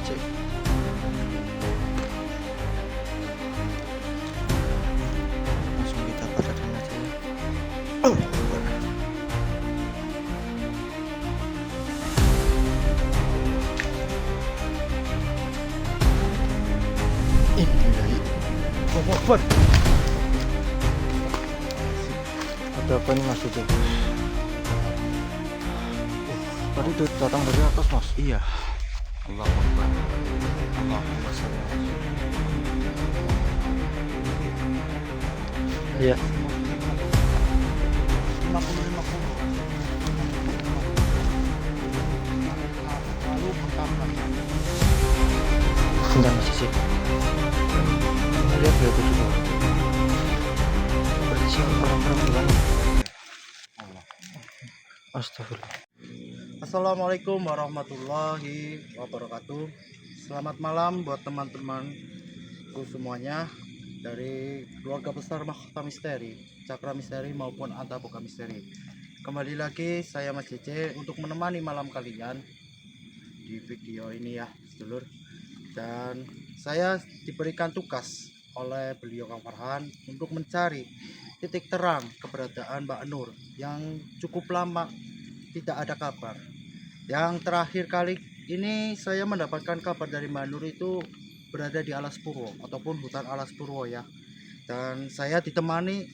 Cek. Langsung kita padakan aja ya. Akbar. Ada apa nih Mas itu? Tadi datang dari atas Mas. Iya. Allahu Akbar. Allahumma shalli ala Iya. 50. Lalu bertambah. Bentar Mas Cek. Lihat berapa juga. Berisi orang-orang bilang. Astagfirullah. Assalamualaikum warahmatullahi wabarakatuh. Selamat malam buat teman-temanku semuanya dari keluarga besar Mahkota Misteri, Cakra Misteri maupun Antaboga Misteri. Kembali lagi saya Mas Cece untuk menemani malam kalian di video ini ya, sedulur. Dan saya diberikan tugas oleh beliau Kang Farhan untuk mencari titik terang keberadaan Mbak Nur yang cukup lama tidak ada kabar. Yang terakhir kali ini saya mendapatkan kabar dari Mbak Nur itu berada di Alas Purwo ataupun hutan Alas Purwo ya. Dan saya ditemani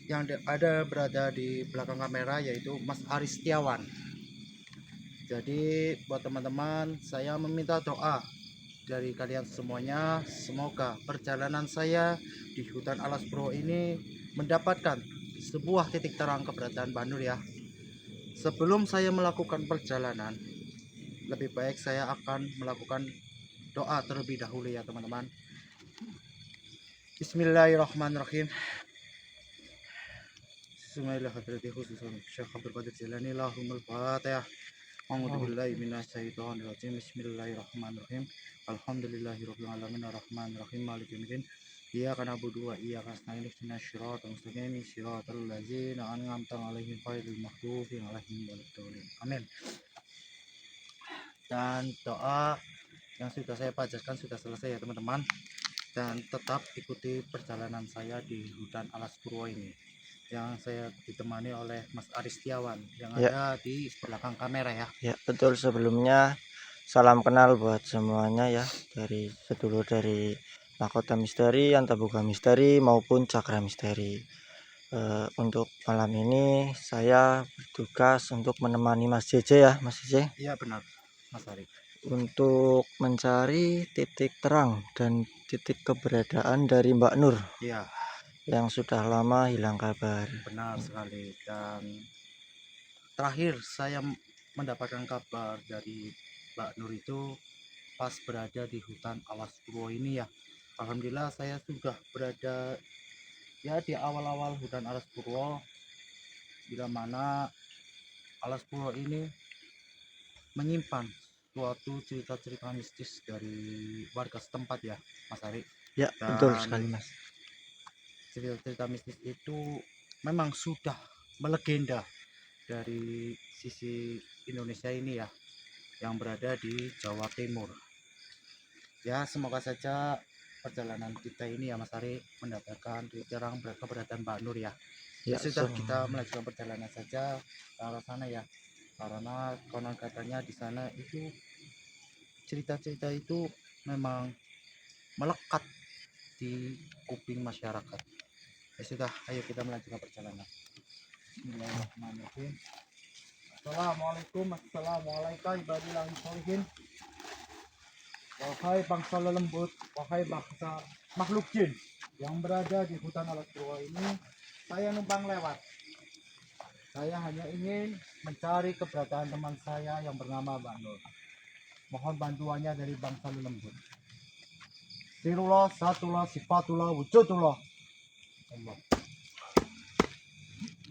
yang ada berada di belakang kamera yaitu Mas Aris Setiawan. Jadi buat teman-teman, saya meminta doa dari kalian semuanya, semoga perjalanan saya di hutan Alas Purwo ini mendapatkan sebuah titik terang keberadaan Mbak Nur ya. Sebelum saya melakukan perjalanan, lebih baik saya akan melakukan doa terlebih dahulu ya teman-teman. Bismillahirrahmanirrahim. Bismillahirrahmanirrahim. Alhamdulillahirabbil alamin arrahmanirrahim maliki yaumiddin. Iyyaka na'budu wa iyyaka nasta'in ihdinas siratal mustaqim siratal ladzina an'amta 'alaihim ghairil maghdubi 'alaihim waladdallin. Amin. Dan doa yang sudah saya bacakan sudah selesai ya teman-teman. Dan tetap ikuti perjalanan saya di hutan Alas Purwo ini yang saya ditemani oleh Mas Aris Setiawan yang ada di belakang kamera ya. Ya betul, sebelumnya salam kenal buat semuanya ya, dari sedulur dari Mahkota Misteri, Antaboga Misteri maupun Cakra Misteri. Untuk malam ini saya bertugas untuk menemani Mas JJ ya, Mas JJ. Iya benar, Mas Aris. Untuk mencari titik terang dan titik keberadaan dari Mbak Nur. Iya. Yang sudah lama hilang kabar. Benar sekali. Dan terakhir saya mendapatkan kabar dari Mbak Nur itu pas berada di hutan Alas Purwo ini ya. Alhamdulillah saya sudah berada ya di awal-awal hutan Alas Purwo, bila mana Alas Purwo ini menyimpan suatu cerita-cerita mistis dari warga setempat ya Mas Ari. Ya betul sekali Mas. Cerita-cerita mistis itu memang sudah melegenda dari sisi Indonesia ini ya, yang berada di Jawa Timur ya. Semoga saja perjalanan kita ini ya Mas Ari mendapatkan titik terang keberadaan Mbak Nur ya. Ya sudah, kita melanjutkan perjalanan saja ke arah sana ya, karena konon katanya di sana itu cerita-cerita itu memang melekat di kuping masyarakat. Ya sudah, ayo kita melanjutkan perjalanan. Bismillahirrahmanirrahim. Assalamualaikum, assalamualaikum ibadillahi sholihin. Wahai bangsa lelembut, wahai bangsa makhluk jin yang berada di hutan Alas Purwo ini, saya numpang lewat. Saya hanya ingin mencari keberadaan teman saya yang bernama Mbak Nur. Mohon bantuannya dari bangsa lelembut. Sirullah, satullah, sifatullah, wujudullah. Allah.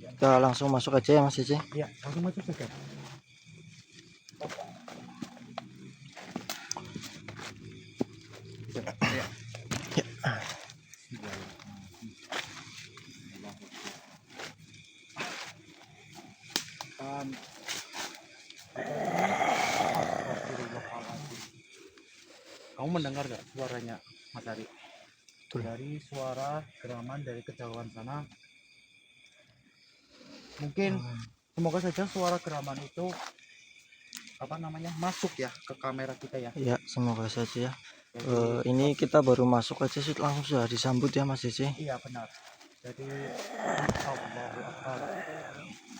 Kita langsung masuk aja ya Mas Cici. Ya, langsung masuk saja. Ya. Kamu mendengar gak suaranya, Mas Ari? Betul. Dari suara geraman dari kejauhan sana. Mungkin semoga saja suara geraman itu masuk ya ke kamera kita ya. Ya, semoga saja ya. Jadi, Ini kita baru masuk aja sih langsung sudah disambut ya Mas Cece. iya benar. Jadi Allahu Akbar.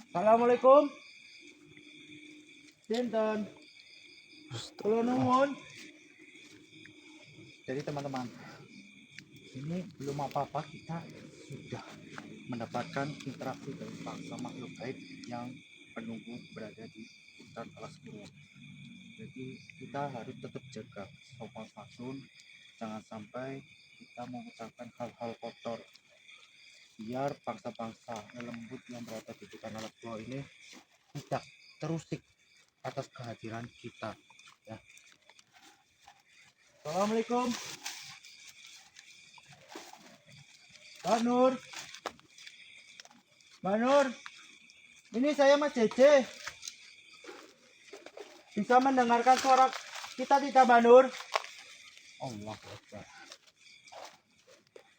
Assalamualaikum. Sinten. Kula nuwun. Jadi teman-teman, ini belum apa-apa kita sudah mendapatkan interaksi dari bangsa makhluk gaib yang penunggu berada di hutan alas purwo. Jadi kita harus tetap jaga sopan santun, jangan sampai kita mengucapkan hal-hal kotor biar bangsa-bangsa lembut yang berada di hutan alas purwo ini tidak terusik atas kehadiran kita ya. Assalamualaikum Mbak Nur. Mbak Nur, ini saya Mas Cece. Bisa mendengarkan suara kita tidak, Mbak Nur? Allah Akbar.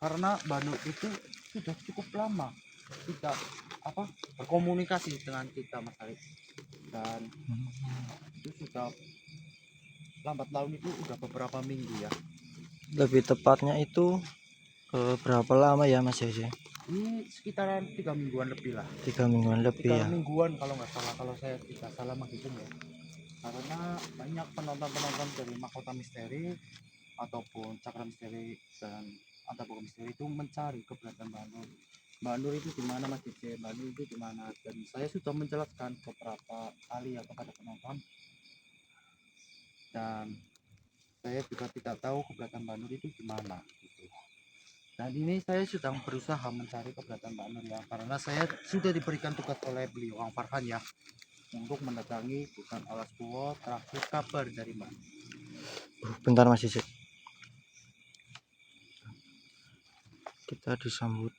Karena Mbak Nur itu sudah cukup lama tidak berkomunikasi dengan kita, Mas Arif. Dan itu sudah lambat laun itu udah beberapa minggu ya. Lebih tepatnya itu berapa lama ya Mas Cece? Ini sekitaran 3 mingguan lebih lah. 3 mingguan lebih 3 ya. mingguan kalau nggak salah, kalau saya tidak salah menghitung ya. Karena banyak penonton-penonton dari Mahkota Misteri ataupun Cakra Misteri dan Antaboga Misteri itu mencari keberadaan Mbak Nur. Mbak Nur itu di mana Mas Cice? Mbak Nur itu di mana? Dan saya sudah menjelaskan beberapa kali ya kepada penonton. Dan saya juga tidak tahu keberadaan Mbak Nur itu di mana gitu. Dan ini saya sedang berusaha mencari keberadaan Mbak Nur ya, karena saya sudah diberikan tugas oleh beliau Kang Farhan ya untuk mendatangi hutan alas purwo terakhir kabar dari Mbak. Bentar Mas Cece. Kita disambut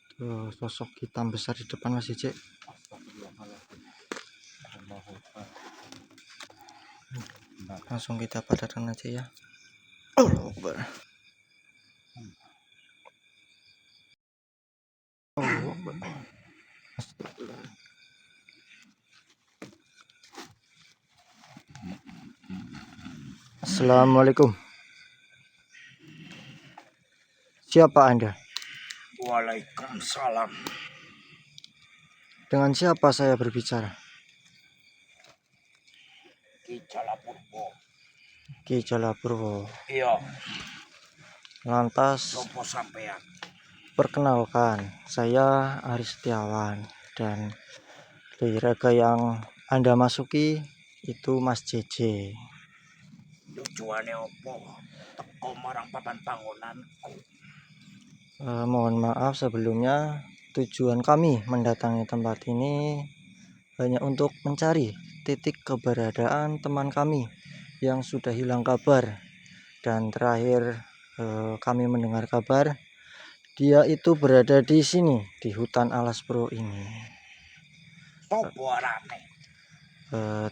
sosok hitam besar di depan Mas Cece. Langsung kita padatkan aja ya. Allahu Akbar. Allahu Akbar. Astagfirullah. Assalamualaikum. Siapa Anda? Waalaikumsalam. Dengan siapa saya berbicara? Ki Jalapurwo. Ki Jalapurwo. Iya, Lantas sopo sampean? perkenalkan, saya Ari Setiawan dan di raga yang Anda masuki itu Mas JJ. Tujuane opo? Teko marang papan bangunanku. Mohon maaf sebelumnya, tujuan kami mendatangi tempat ini hanya untuk mencari titik keberadaan teman kami yang sudah hilang kabar. Dan terakhir kami mendengar kabar dia itu berada di sini, di hutan alas purwo ini. Sopo arane?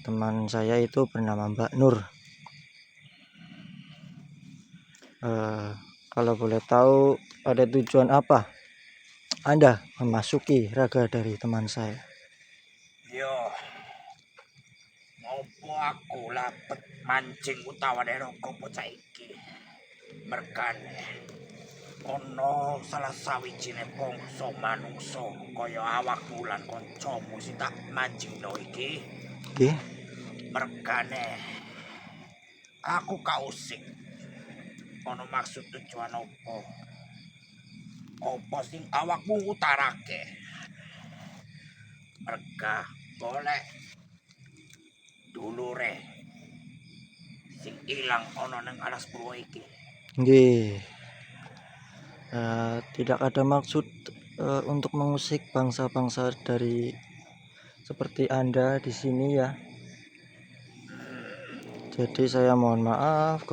Teman saya itu bernama Mbak Nur. Kalau boleh tahu ada tujuan apa Anda memasuki raga dari teman saya? Yo, ngopo aku lapet mancing utawane roko bocah iki. Merkane ono salah sawijine bangsa manungsa kaya awakmu lan kancamu sing tak mancingno iki. Nggih. Merkane aku kausik. Ono maksud tujuan opo? Opo sing awakmu utarake? Merga golek dulure sing ilang ono nang alas purwo iki. Nggih. Tidak ada maksud untuk mengusik bangsa-bangsa dari seperti Anda di sini ya. Jadi saya mohon maaf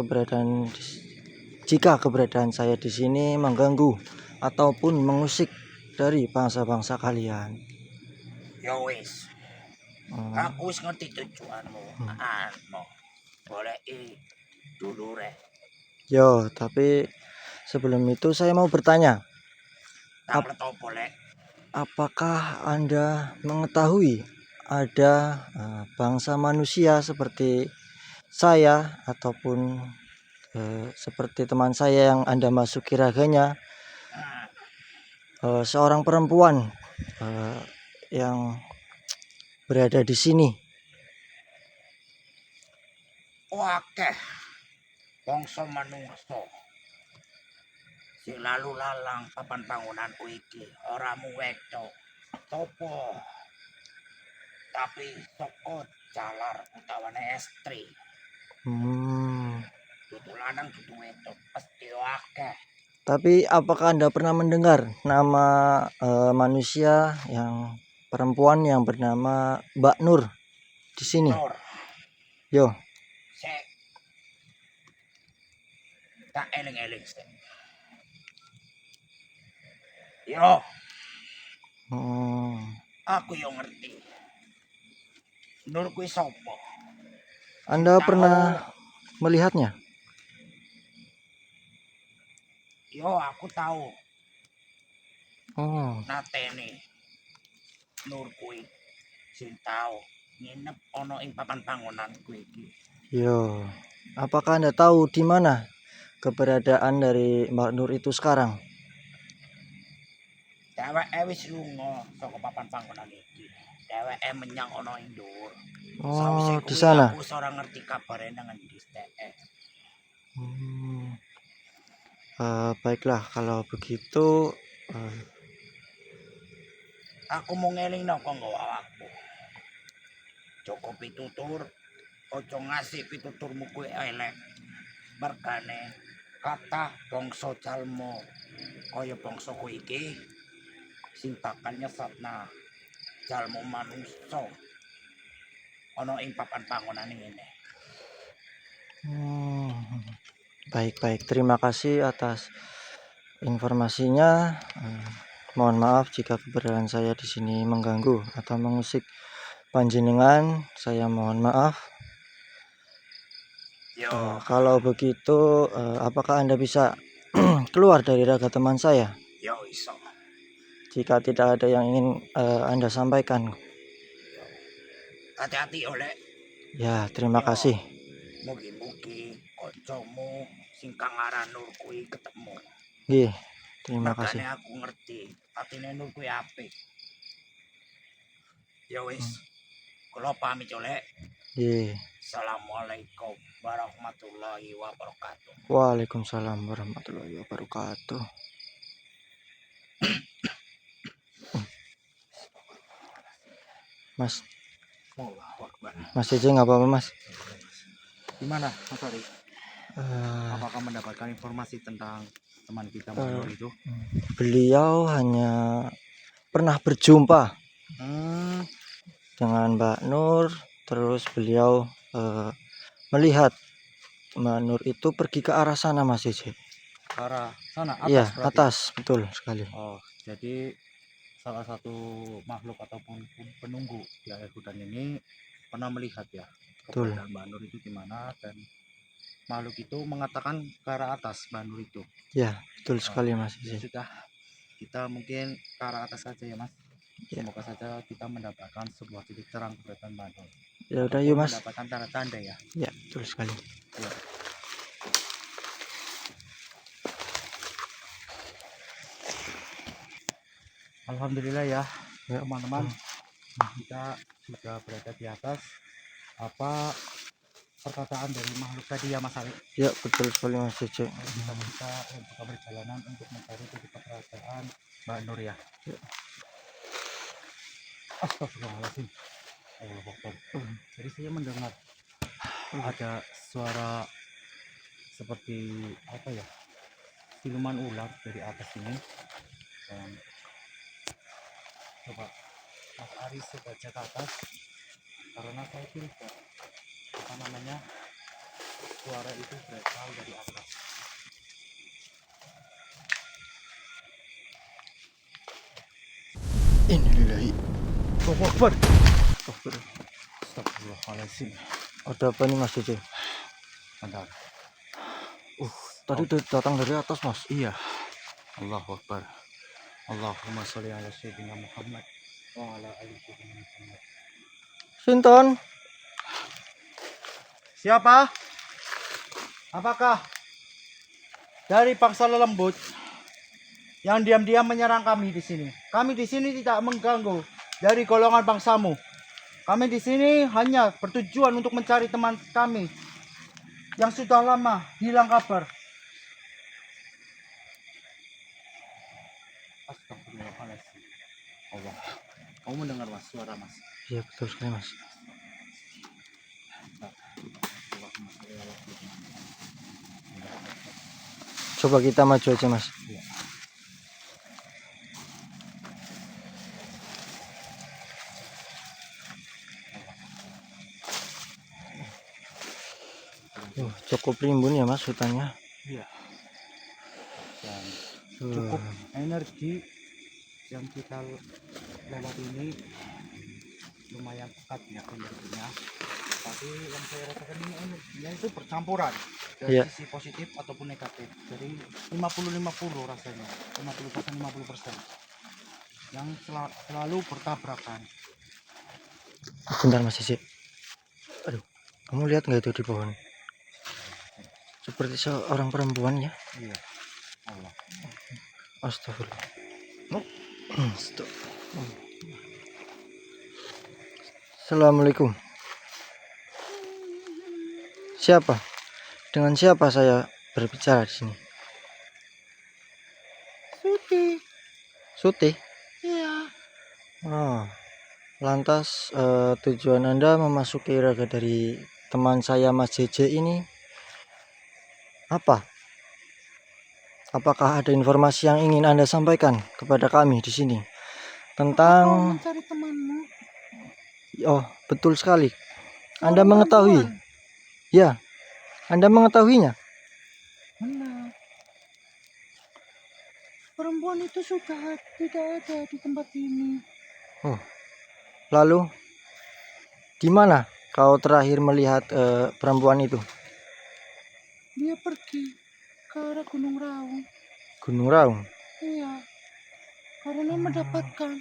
jika keberadaan saya di sini mengganggu ataupun mengusik dari bangsa-bangsa kalian. Ya wis, aku wis ngerti tujuanmu. Anu, goleki dulure Yo, tapi sebelum itu saya mau bertanya, Tak leto boleh. apakah Anda mengetahui ada bangsa manusia seperti saya ataupun seperti teman saya yang Anda masuki raganya, seorang perempuan eh, yang berada di sini? Wakeh bangsa manungsa sing lalu lalang papan bangunanku iki ora mung wedok topo tapi saka jalar utawane estri Hmm, dudu lanang dudu wedok pasti akeh. tapi apakah Anda pernah mendengar nama manusia yang perempuan yang bernama Mbak Nur di sini? Nur Yo, sik tak eling-eling sik. Yo, hmm, aku yo ngerti. Nur kuwi sapa? Anda pernah melihatnya? Yo, aku tahu Oh, natene Nur kuwi sing tau nginep ana ing papan bangunanku iki. yo. Apakah Anda tahu di mana keberadaan dari Mbak Nur itu sekarang? Dheweke wis lunga saka papan bangunan iki. Dheweke menyang ana ing dhuwur. Sawise Oh, di kuwi sana. aku wis ora ngerti kabare nang endi dheweke. Hmm, baiklah kalau begitu. eh, Aku mau ngelingno kanggo awakku. Cukup pitutur, aja ngasih pituturmu kuwi elek. Mergane kathah bangsa jalma kaya bangsaku iki sing bakal nyesatna jalma manungsa ana ing papan bangunan ngene. hmm, baik-baik. Terima kasih atas informasinya. Mohon maaf jika keberadaan saya di sini mengganggu atau mengusik panjenengan. Saya mohon maaf. Yo, Kalau begitu, apakah Anda bisa keluar dari raga teman saya? yo iso. Jika tidak ada yang ingin Anda sampaikan, Hati-hati oleh. ya terima Yo, kasih. mugi-mugi kancamu sing kang aran Nur kuwi ketemu. Nggih, terima Mergane kasih. aku ngerti atine Nur kuwi apik. Ya wis, kula pamit oleh. Nggih. Assalamualaikum warahmatullahi wabarakatuh. Waalaikumsalam warahmatullahi wabarakatuh. Mas, Allahu Akbar. Mas Ece nggak apa-apa Mas. Gimana Mas Ari? Eh, Apakah mendapatkan informasi tentang teman kita Mbak Nur itu? beliau hanya pernah berjumpa Hmm, dengan Mbak Nur, terus beliau melihat Mbak Nur itu pergi ke arah sana Mas Ece. ke arah sana atas Iya, berarti. atas, betul sekali. Oh, jadi salah satu makhluk ataupun penunggu di air hutan ini pernah melihat ya Betul. keberadaan Mbak Nur itu di mana, dan makhluk itu mengatakan ke arah atas Mbak Nur itu. Ya, betul sekali Mas Ya Ece. sudah, kita mungkin ke arah atas saja ya Mas. Ya. Semoga saja kita mendapatkan sebuah titik terang keberadaan Mbak Nur. Ya udah Ataupun yuk Mas. mendapatkan tanda-tanda ya. Ya, betul sekali. Ya. Alhamdulillah ya, Ya, teman-teman, kita sudah berada di atas. Apa perkataan dari makhluk tadi ya Mas Ari? ya betul sekali Mas Ece. Kita buka perjalanan untuk mencari titik keberadaan Mbak Nur ya. Astagfirullahaladzim. Allah Akbar. Jadi saya mendengar ada suara seperti apa ya, siluman ular dari atas ini. Dan coba Mas Ari sebaca ke atas, karena saya curiga apa namanya, suara itu berasal dari atas. Innalillahi. Allahu Akbar. Astagfirullah. Astagfirullahaladzim. Ada apa nih Mas Ece? Bentar. tadi datang dari atas, Mas. Iya. Allahu Akbar. Allahumma sholli ala sayyidina Muhammad wa ala ali sayyidina Muhammad. Sinton, Siapa? Apakah dari bangsa lelembut yang diam-diam menyerang kami di sini? Kami di sini tidak mengganggu dari golongan bangsamu. Kami di sini hanya bertujuan untuk mencari teman kami yang sudah lama hilang kabar. Astagfirullahaladzim. Allah. Kamu mendengar mas suara mas? iya betul sekali, Mas. Coba kita maju aja, Mas. Cukup rimbun ya, Mas, hutannya. Iya. Dan cukup energi yang kita lewat ini lumayan pekat ya energinya. Tapi yang saya rasakan ini energinya itu bercampuran dari Iya. sisi positif ataupun negatif. Jadi 50-50 rasanya, 50% yang selalu bertabrakan. Bentar, Mas Sisi. Aduh, kamu lihat nggak itu di pohon? Seperti seorang perempuan ya. Iya. Allah. Astagfirullah. Stop. Assalamualaikum. Siapa? Dengan siapa saya berbicara di sini? Suti. Suti. Iya. Oh, lantas tujuan Anda memasuki raga dari teman saya Mas JJ ini apa? Apakah ada informasi yang ingin Anda sampaikan kepada kami di sini tentang? Mencari temanmu. Oh, betul sekali. Anda mengetahui? Ya, Anda mengetahuinya. Benar. Perempuan itu sudah tidak ada di tempat ini. Lalu, di mana kau terakhir melihat perempuan itu? Dia pergi ke arah Gunung Raung. Gunung Raung. Iya, karena mendapatkan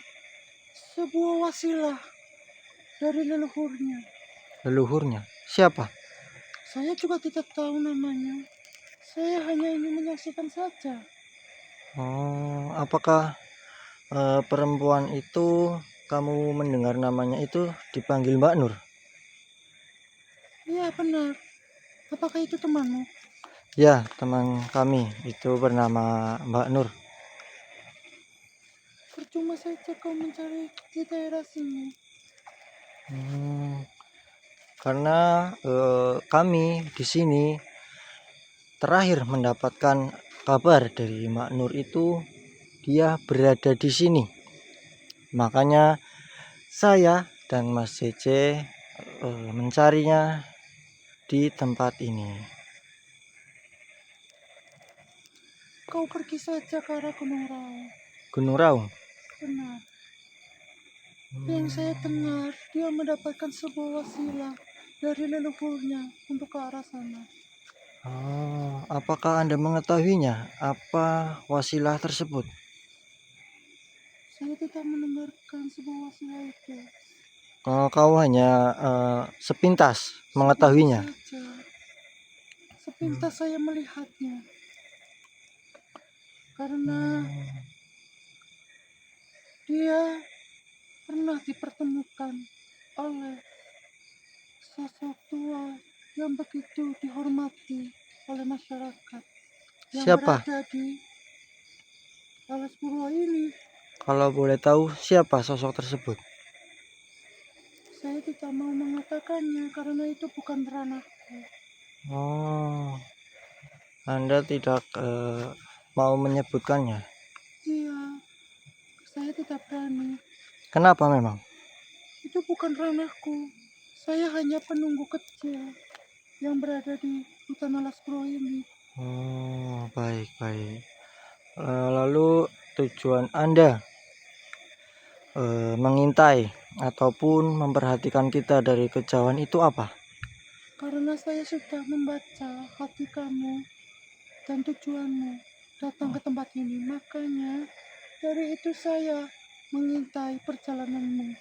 sebuah wasilah dari leluhurnya. Leluhurnya. Siapa? Saya juga tidak tahu namanya. Saya hanya ingin menyaksikan saja. Oh, apakah perempuan itu kamu mendengar namanya itu dipanggil Mbak Nur? Iya benar. Apakah itu temanmu? Ya, teman kami itu bernama Mbak Nur. Percuma saja kau mencari di daerah sini. Karena kami di sini terakhir mendapatkan kabar dari Mbak Nur itu dia berada di sini. Makanya saya dan Mas JJ mencarinya di tempat ini. Kau pergi saja ke arah Gunung Raung. Gunung Raung. Benar. Yang saya dengar, dia mendapatkan sebuah wasilah dari leluhurnya untuk ke arah sana. Oh, apakah Anda mengetahuinya? Apa wasilah tersebut? Saya tidak mendengarkan sebuah wasilah itu. Kau hanya sepintas mengetahuinya. Sepintas saya melihatnya. Karena dia pernah dipertemukan oleh sosok tua yang begitu dihormati oleh masyarakat yang Siapa? berada di Alas Purwo ini. Kalau boleh tahu siapa sosok tersebut? Saya tidak mau mengatakannya karena itu bukan ranahku. Oh, Anda tidak mau menyebutkannya. Iya, saya tidak berani. Kenapa memang? Itu bukan ranahku. Saya hanya penunggu kecil yang berada di hutan Alas Purwo ini. Oh, baik. Lalu tujuan Anda mengintai ataupun memperhatikan kita dari kejauhan itu apa? Karena saya sudah membaca hati kamu dan tujuanmu datang ke tempat ini. Makanya dari itu saya mengintai perjalananmu.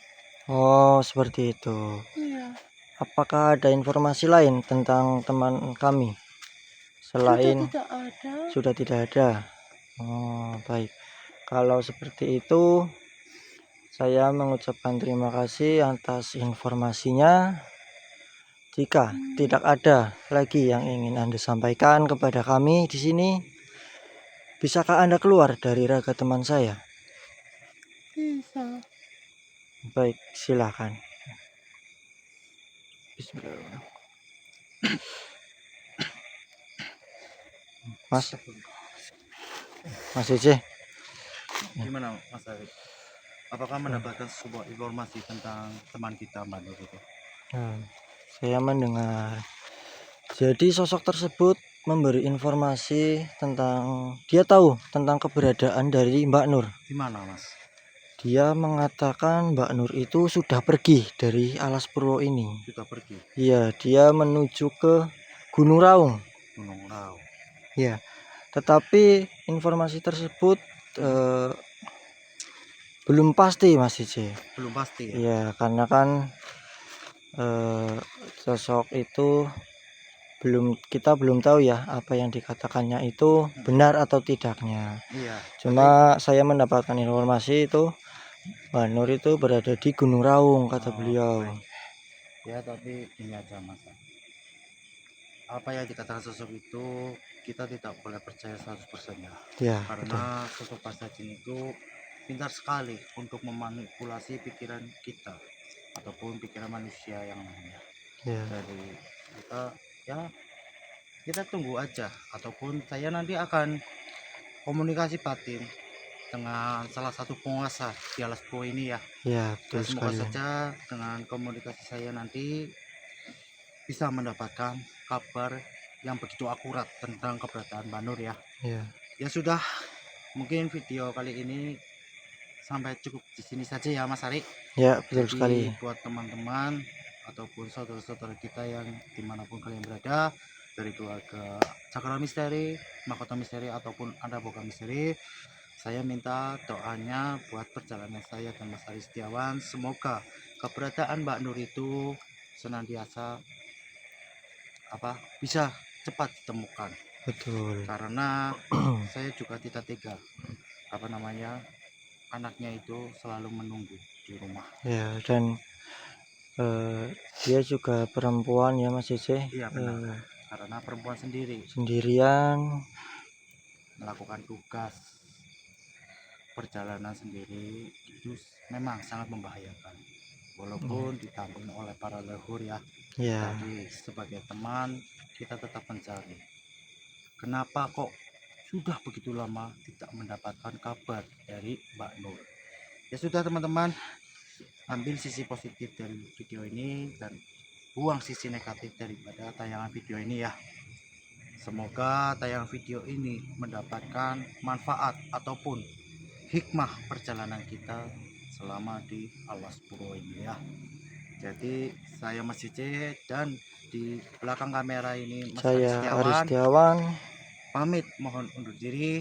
Oh, seperti itu. Iya, Apakah ada informasi lain tentang teman kami sudah selain tidak ada. sudah tidak ada? Oh, baik. Kalau seperti itu, saya mengucapkan terima kasih atas informasinya. Jika tidak ada lagi yang ingin Anda sampaikan kepada kami di sini, bisakah Anda keluar dari raga teman saya? Bisa. Baik, silakan. Bismillahirrahmanirrahim. Mas Ece, Gimana Mas Arif? Apakah mendapatkan sebuah informasi tentang teman kita Mbak Nur itu? saya mendengar. Jadi sosok tersebut memberi informasi tentang dia tahu tentang keberadaan dari Mbak Nur. Gimana Mas? Dia mengatakan Mbak Nur itu sudah pergi dari Alas Purwo ini. Sudah pergi Iya, dia menuju ke Gunung Raung. Gunung Raung. Ya, tetapi informasi tersebut belum pasti Mas Ice. Belum pasti ya? Ya, karena kan sosok itu kita belum tahu ya apa yang dikatakannya itu benar atau tidaknya. Iya. Cuma saya mendapatkan informasi itu Mbak Nur itu berada di Gunung Raung kata beliau. Baik. Ya tapi ini aja Mas. Apa yang dikatakan sosok itu kita tidak boleh percaya 100% ya. Ya, Karena sosok Pasajin itu pintar sekali untuk memanipulasi pikiran kita ataupun pikiran manusia yang lainnya. ya, Jadi kita tunggu aja, ataupun saya nanti akan komunikasi batin dengan salah satu penguasa di Alas Purwo ini ya. ya, betul Dan semoga sekali. saja dengan komunikasi saya nanti bisa mendapatkan kabar yang begitu akurat tentang keberadaan Mbak Nur ya. Ya, Ya sudah, mungkin video kali ini sampai cukup di sini saja ya Mas Ari. ya, betul Jadi sekali. buat teman-teman ataupun saudara-saudara kita yang dimanapun kalian berada, dari keluarga Cakra Misteri, Mahkota Misteri ataupun Anda Boga Misteri, saya minta doanya buat perjalanan saya dan Mas Ari Setiawan. Semoga keberadaan Mbak Nur itu senantiasa bisa cepat ditemukan, Betul. karena saya juga tidak tega anaknya itu selalu menunggu di rumah. Ya, dan dia juga perempuan ya Mas Ice. Iya benar, karena perempuan Sendirian. melakukan tugas perjalanan sendiri itu memang sangat membahayakan, walaupun ditampung oleh para leluhur ya. Ya, Tapi sebagai teman kita tetap mencari kenapa kok sudah begitu lama tidak mendapatkan kabar dari Mbak Nur. Ya sudah teman-teman, ambil sisi positif dari video ini dan buang sisi negatif daripada tayangan video ini ya. Semoga tayangan video ini mendapatkan manfaat ataupun hikmah perjalanan kita selama di Alas Purwo ini ya. Jadi saya Mas Cice dan di belakang kamera ini Mas Ari saya Ari Setiawan Setiawan. pamit mohon undur diri.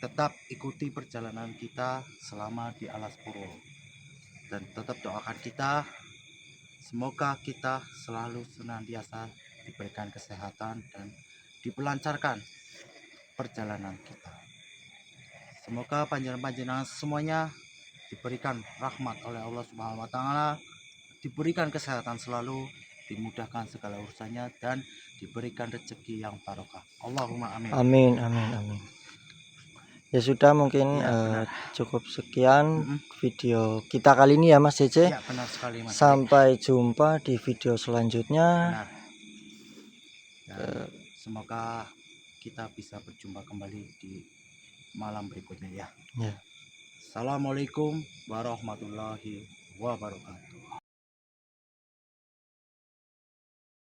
Tetap ikuti perjalanan kita selama di Alas Purwo dan tetap doakan kita, semoga kita selalu senantiasa diberikan kesehatan dan dipelancarkan perjalanan kita. Semoga panjenengan semuanya diberikan rahmat oleh Allah Subhanahu wa taala, diberikan kesehatan selalu, dimudahkan segala urusannya dan diberikan rezeki yang barokah. Allahumma amin. Amin, amin, amin. Ya sudah mungkin Ya, cukup sekian video kita kali ini ya Mas Cece. Ya benar sekali Mas. Sampai jumpa di video selanjutnya. Benar. Dan semoga kita bisa berjumpa kembali di malam berikutnya ya. Ya. Assalamualaikum warahmatullahi wabarakatuh.